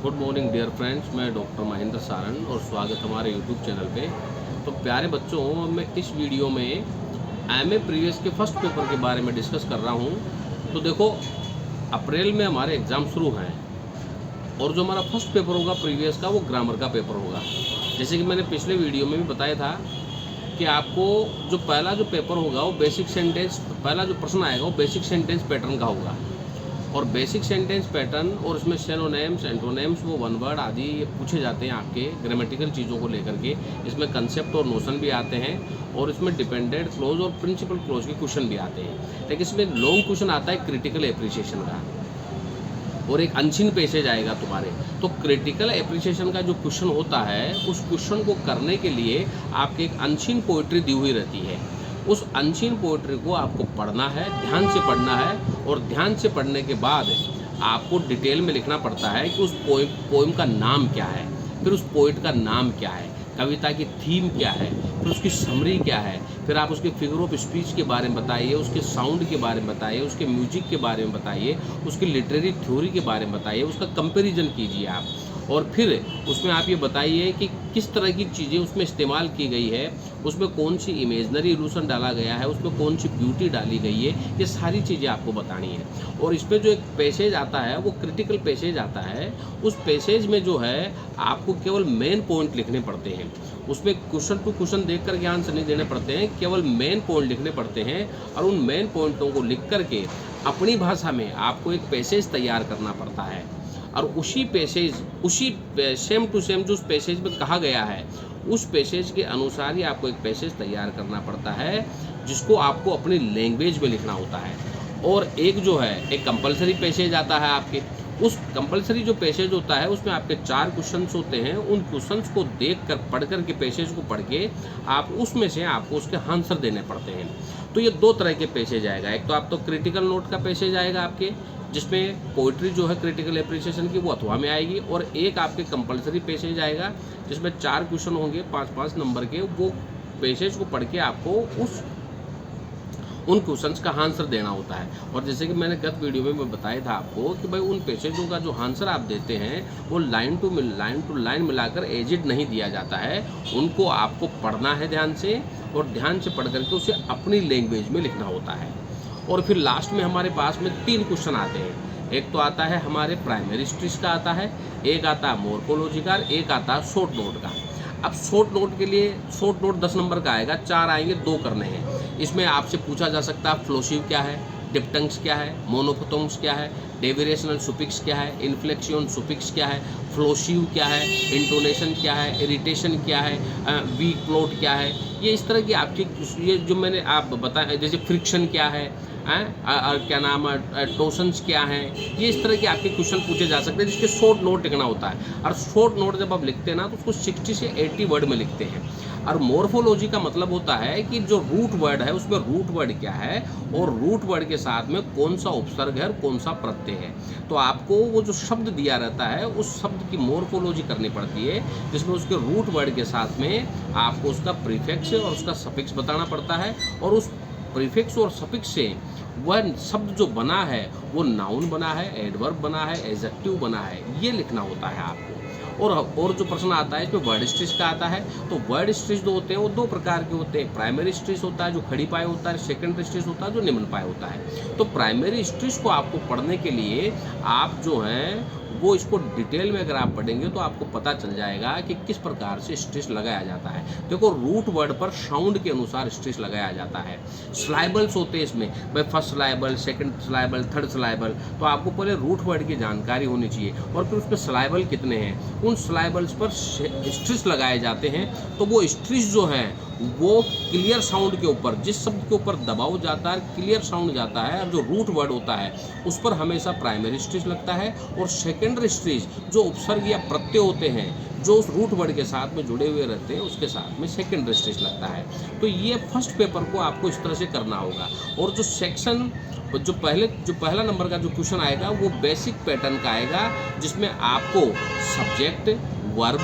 Good morning dear friends, मैं doctor Mahendra Saran और स्वागत हमारे यूट्यूब चैनल पे। तो प्यारे बच्चों, मैं इस वीडियो में एमए प्रीवियस के फर्स्ट पेपर के बारे में डिस्कस कर रहा हूँ। तो देखो, अप्रैल में हमारे एग्ज़ाम शुरू हैं और जो हमारा फर्स्ट पेपर होगा प्रीवियस का, वो ग्रामर का पेपर होगा। जैसे कि मैंने पिछले वीडियो में भी बताया था कि आपको जो पहला जो पेपर होगा वो बेसिक सेंटेंस, पहला जो प्रश्न आएगा वो बेसिक सेंटेंस पैटर्न का होगा। और बेसिक सेंटेंस पैटर्न और उसमें सिनोनिम्स, एंटोनिम्स, वो वन वर्ड आदि ये पूछे जाते हैं आपके ग्रामेटिकल चीज़ों को लेकर के। इसमें कंसेप्ट और नोशन भी आते हैं और इसमें डिपेंडेंट क्लोज और प्रिंसिपल क्लोज के क्वेश्चन भी आते हैं। लेकिन इसमें लॉन्ग क्वेश्चन आता है क्रिटिकल एप्रिसिएशन का और एक अनसीन पैसेज आएगा तुम्हारे। तो क्रिटिकल एप्रिसिएशन का जो क्वेश्चन होता है, उस क्वेश्चन को करने के लिए आपके एक अनसीन पोइट्री दी हुई रहती है। उस अनसीन पोइट्री को आपको पढ़ना है, ध्यान से पढ़ना है और ध्यान से पढ़ने के बाद आपको डिटेल में लिखना पड़ता है कि उस पोइम का नाम क्या है, फिर उस पोइट का नाम क्या है, कविता की थीम क्या है, फिर उसकी समरी क्या है, फिर आप उसके फिगर ऑफ स्पीच के बारे में बताइए, उसके साउंड के बारे में बताइए, उसके म्यूजिक के बारे में बताइए, उसकी लिटरेरी थ्योरी के बारे में बताइए, उसका कंपैरिजन कीजिए आप। और फिर उसमें आप ये बताइए कि किस तरह की चीज़ें उसमें इस्तेमाल की गई है, उसमें कौन सी इमेजनरी इल्यूशन डाला गया है, उसमें कौन सी ब्यूटी डाली गई है, ये सारी चीज़ें आपको बतानी है। और इसमें जो एक पैसेज आता है वो क्रिटिकल पैसेज आता है। उस पैसेज में जो है आपको केवल मेन पॉइंट लिखने पड़ते हैं। उसमें क्वेश्चन टू क्वेश्चन देख करके आंसर नहीं देने पड़ते हैं, केवल मेन पॉइंट लिखने पड़ते हैं। और उन मेन पॉइंटों को लिख करके अपनी भाषा में आपको एक पैसेज तैयार करना पड़ता है। और उसी पैसेज, उसी सेम टू सेम जो उस पैसेज में कहा गया है, उस पैसेज के अनुसार ही आपको एक पैसेज तैयार करना पड़ता है, जिसको आपको अपनी लैंग्वेज में लिखना होता है। और एक जो है एक कंपलसरी पैसेज आता है आपके। उस कंपलसरी जो पैसेज होता है उसमें आपके 4 क्वेश्चंस होते हैं। उन क्वेश्चंस को देख कर, पढ़ कर के, पैसेज को पढ़ के आप उसमें से आपको उसके आंसर देने पड़ते हैं। तो ये 2 तरह के पैसेज आएगा। एक तो आप तो क्रिटिकल नोट का पैसेज आएगा आपके, जिसमें पोइट्री जो है क्रिटिकल एप्रिसिएशन की वो अथवा में आएगी। और एक आपके कंपलसरी पैसेज आएगा जिसमें 4 क्वेश्चन होंगे 5-5 नंबर के। वो पैसेज को पढ़ के आपको उन क्वेश्चंस का आंसर देना होता है। और जैसे कि मैंने गत वीडियो में मैं बताया था आपको कि भाई उन पैसेजों का जो आंसर आप देते हैं वो लाइन टू लाइन मिलाकर एजिड नहीं दिया जाता है। उनको आपको पढ़ना है ध्यान से, और ध्यान से पढ़ करके उसे अपनी लैंग्वेज में लिखना होता है। और फिर लास्ट में हमारे पास में 3 क्वेश्चन आते हैं। एक तो आता है हमारे प्राइमरी स्ट्रिस का आता है, एक आता है मोर्फोलॉजी का, एक आता है शॉर्ट नोट का। अब शॉर्ट नोट के लिए शॉर्ट नोट 10 नंबर का आएगा, 4 आएंगे, 2 करने हैं। इसमें आपसे पूछा जा सकता है फ्लोसिव क्या है, डिप्टंग्स क्या है, मोनोफोथोंग्स क्या है, डेविरेशनल सुफिक्स क्या है, इन्फ्लेक्शन सुफिक्स क्या है, फ्लोसिव क्या है, इंटोनेशन क्या है, इरिटेशन क्या है, वीक नोट क्या है। ये इस तरह की आपकी, ये जो मैंने आप बताया, जैसे फ्रिक्शन क्या है, और क्या नाम है, टोशंस क्या हैं, ये इस तरह के आपके क्वेश्चन पूछे जा सकते हैं जिसके शॉर्ट नोट लिखना होता है। और शॉर्ट नोट जब आप लिखते हैं ना तो उसको 60 से 80 वर्ड में लिखते हैं। और मोर्फोलॉजी का मतलब होता है कि जो रूट वर्ड है उसमें रूट वर्ड क्या है और रूट वर्ड के साथ में कौन सा उपसर्ग है और कौन सा प्रत्यय है। तो आपको वो जो शब्द दिया रहता है उस शब्द की मोर्फोलॉजी करनी पड़ती है, जिसमें उसके रूट वर्ड के साथ में आपको उसका प्रीफिक्स और उसका सफिक्स बताना पड़ता है। और उस प्रीफिक्स और सफिक्स से वह शब्द जो बना है वो नाउन बना है, एडवर्ब बना है, एडजेक्टिव बना है, ये लिखना होता है आपको। और जो प्रश्न आता है इसमें वर्ड स्ट्रेस का आता है। तो वर्ड स्ट्रेस जो होते हैं वो 2 प्रकार के होते हैं। प्राइमरी स्ट्रेस होता है जो खड़ी पाए होता है, सेकेंडरी स्ट्रेस होता है जो निम्न पाए होता है। तो प्राइमरी स्ट्रेस को आपको पढ़ने के लिए आप जो हैं वो इसको डिटेल में अगर आप पढ़ेंगे तो आपको पता चल जाएगा कि किस प्रकार से स्ट्रेस लगाया जाता है। देखो, रूट वर्ड पर साउंड के अनुसार स्ट्रेस लगाया जाता है। सिलाइबल्स होते हैं इसमें, भाई फर्स्ट सिलाइबल, सेकंड सिलाइबल, थर्ड सिलाइबल। तो आपको पहले रूट वर्ड की जानकारी होनी चाहिए और फिर उसमें सिलाइबल कितने हैं, उन सिलाइबल्स पर स्ट्रेस लगाए जाते हैं। तो वो स्ट्रेस जो है वो क्लियर साउंड के ऊपर, जिस शब्द के ऊपर दबाव जाता है, क्लियर साउंड जाता है, और जो रूट वर्ड होता है उस पर हमेशा प्राइमरी स्ट्रेस लगता है। और सेकेंडरी स्ट्रेस जो उपसर्ग या प्रत्यय होते हैं जो उस रूट वर्ड के साथ में जुड़े हुए रहते हैं उसके साथ में सेकेंडरी स्ट्रेस लगता है। तो ये फर्स्ट पेपर को आपको इस तरह से करना होगा। और जो सेक्शन जो पहला नंबर का जो क्वेश्चन आएगा वो बेसिक पैटर्न का आएगा, जिसमें आपको सब्जेक्ट, वर्ब,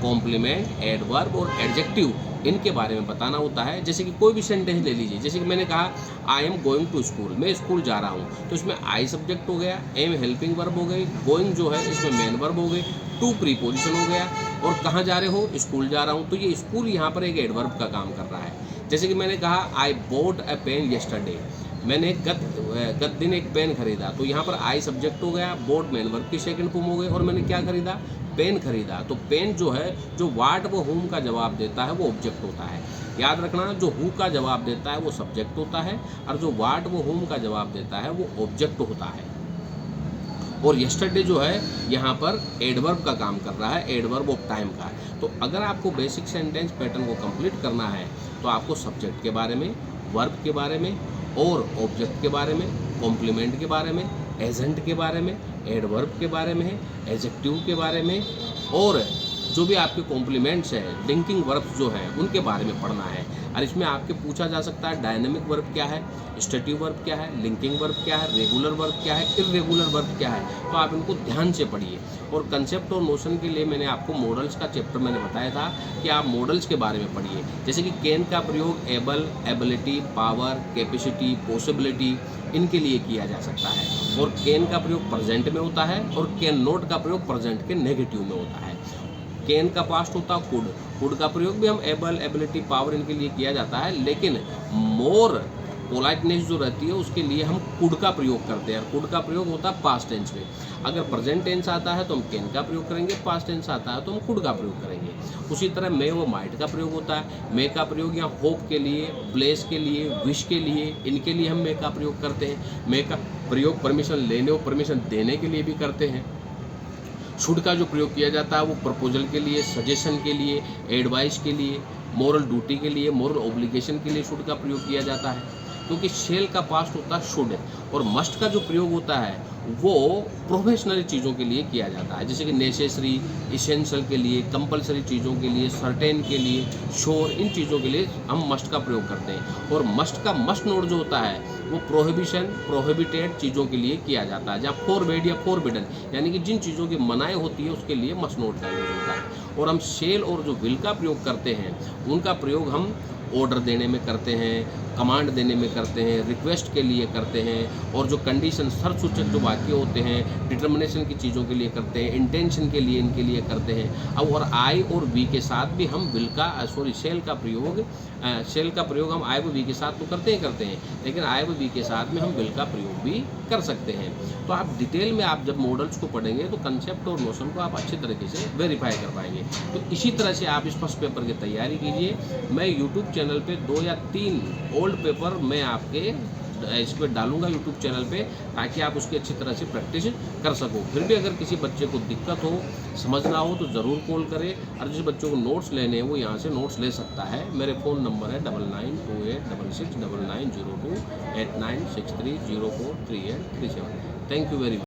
कॉम्प्लीमेंट, एडवर्ब और एडजेक्टिव इनके बारे में बताना होता है। जैसे कि कोई भी सेंटेंस ले लीजिए, जैसे कि मैंने कहा I am going to school, मैं स्कूल जा रहा हूँ, तो इसमें आई सब्जेक्ट हो गया, एम हेल्पिंग वर्ब हो गई, गोइंग जो है इसमें मेन वर्ब हो गई, टू प्रीपोजिशन हो गया, और कहाँ जा रहे हो, स्कूल जा रहा हूँ, तो ये स्कूल यहाँ पर एक एडवर्ब का काम कर रहा है। जैसे कि मैंने कहा आई बोट अ पेन येस्टरडे, मैंने गत दिन एक पेन खरीदा, तो यहाँ पर आई सब्जेक्ट हो गया, बोट मेन वर्ब की सेकंड फॉर्म हो गई, और मैंने क्या खरीदा, पेन खरीदा। तो पेन जो है, जो वाट व हुम का जवाब देता है वो ऑब्जेक्ट होता है। याद रखना, जो हु का जवाब देता है वो सब्जेक्ट होता है, और जो वाट व हुम का जवाब देता है वो ऑब्जेक्ट होता है। और येस्टरडे जो है यहाँ पर एडवर्ब का काम कर रहा है, एडवर्ब ऑफ टाइम का। तो अगर आपको बेसिक सेंटेंस पैटर्न को कंप्लीट करना है तो आपको सब्जेक्ट के बारे में, वर्ब के बारे में, और ऑब्जेक्ट के बारे में, कॉम्प्लीमेंट के बारे में, एजेंट के बारे में, एडवर्ब के बारे में, एडजेक्टिव के बारे में, और जो भी आपके कॉम्प्लीमेंट्स हैं, लिंकिंग वर्ब्स जो हैं उनके बारे में पढ़ना है। और इसमें आपके पूछा जा सकता है डायनेमिक वर्ब क्या है, स्टेटिव वर्ब क्या है, लिंकिंग वर्ब क्या है, रेगुलर वर्ब क्या है, इर्रेगुलर वर्ब क्या है। तो आप इनको ध्यान से पढ़िए। और कंसेप्ट और नोशन के लिए मैंने आपको मॉडल्स का चैप्टर मैंने बताया था कि आप मॉडल्स के बारे में पढ़िए। जैसे कि कैन का प्रयोग able, ability, power, capacity, possibility इनके लिए किया जा सकता है। और कैन का प्रयोग प्रेजेंट में होता है, और कैन नॉट का प्रयोग प्रेजेंट के नेगेटिव में होता है। कैन का पास्ट होता है कुड, कुड का प्रयोग भी हम एबल, एबिलिटी, पावर इनके लिए किया जाता है, लेकिन मोर पोलाइटनेस जो रहती है उसके लिए हम कुड का प्रयोग करते हैं। कुड का प्रयोग होता है पास्ट टेंस में। अगर प्रेजेंट टेंस आता है तो हम कैन का प्रयोग करेंगे, पास्ट टेंस आता है तो हम कुड का प्रयोग करेंगे। उसी तरह मे व माइट का प्रयोग होता है। मे का प्रयोग यहाँ होप के लिए, ब्लेस के लिए, विश के लिए, इनके लिए हम मे का प्रयोग करते हैं। मे का प्रयोग परमिशन लेने और परमिशन देने के लिए भी करते हैं। शुड का जो प्रयोग किया जाता है वो प्रपोजल के लिए, सजेशन के लिए, एडवाइस के लिए, मोरल ड्यूटी के लिए, मोरल ऑब्लिगेशन के लिए शुड का प्रयोग किया जाता है। क्योंकि शेल का पास्ट होता है शुड, और मस्ट का जो प्रयोग होता है वो प्रोफेशनल चीज़ों के लिए किया जाता है। जैसे कि नेसेसरी, इसेंशियल के लिए, कंपलसरी चीज़ों के लिए, सर्टेन के लिए, श्योर, इन चीज़ों के लिए हम मस्ट का प्रयोग करते हैं। और मस्ट का मस्ट नोट जो होता है वो प्रोहिबिशन, प्रोहिबिटेड चीज़ों के लिए किया जाता है। जहाँ फॉरबेड या फॉरबिडन यानी कि जिन चीज़ों की मनाही होती है उसके लिए मस्ट नोट का यूज होता है। और हम शेल और जो विल का प्रयोग करते हैं उनका प्रयोग हम ऑर्डर देने में करते हैं, कमांड देने में करते हैं, रिक्वेस्ट के लिए करते हैं, और जो कंडीशन शर्त सूचक जो वाक्य होते हैं डिटर्मिनेशन की चीज़ों के लिए करते हैं, इंटेंशन के लिए इनके लिए करते हैं। अब और आई और वी के साथ भी हम विल का शेल का प्रयोग, शेल का प्रयोग हम आई व वी के साथ तो करते हैं, लेकिन आई व वी के साथ में हम विल का प्रयोग भी कर सकते हैं। तो आप डिटेल में आप जब मॉडल्स को पढ़ेंगे तो कंसेप्ट और नोशन को आप अच्छे तरीके से वेरीफाई कर पाएंगे। तो इसी तरह से आप इस फर्स्ट पेपर की तैयारी कीजिए। मैं यूट्यूब चैनल पे 2 या 3 ओल्ड पेपर मैं आपके इस पर डालूंगा यूट्यूब चैनल पे, ताकि आप उसकी अच्छी तरह से प्रैक्टिस कर सको। फिर भी अगर किसी बच्चे को दिक्कत हो, समझना हो तो ज़रूर कॉल करें। और जिस बच्चों को नोट्स लेने हैं वो यहाँ से नोट्स ले सकता है। मेरे फ़ोन नंबर है 9928669902 8963043837। Thank you very much.